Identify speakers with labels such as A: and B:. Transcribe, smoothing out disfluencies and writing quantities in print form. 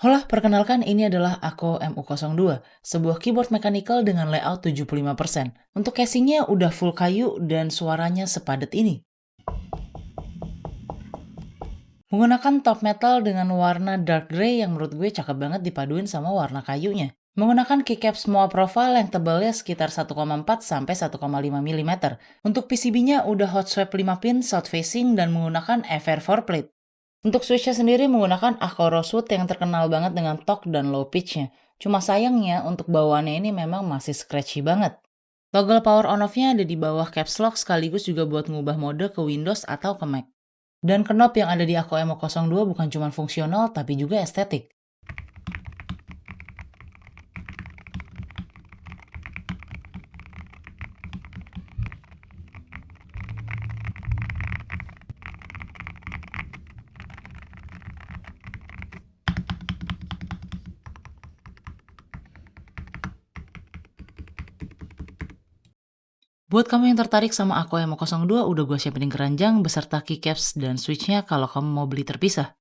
A: Hola, perkenalkan ini adalah Ako MU02, sebuah keyboard mechanical dengan layout 75%. Untuk casingnya udah full kayu dan suaranya sepadat ini. Menggunakan top metal dengan warna dark grey yang menurut gue cakep banget dipaduin sama warna kayunya. Menggunakan keycap small profile yang tebalnya sekitar 1,4 sampai 1,5 mm. Untuk PCB-nya udah hot swap 5 pin south facing dan menggunakan FR4 plate. Untuk switch-nya sendiri menggunakan Ako Rosewood yang terkenal banget dengan torque dan low pitch-nya. Cuma sayangnya untuk bawaannya ini memang masih scratchy banget. Toggle power on off-nya ada di bawah caps lock sekaligus juga buat ngubah mode ke Windows atau ke Mac. Dan knob yang ada di Ako Emo02 bukan cuma fungsional tapi juga estetik. Buat kamu yang tertarik sama Ako Emo02, udah gue siapin keranjang beserta keycaps dan switch-nya kalau kamu mau beli terpisah.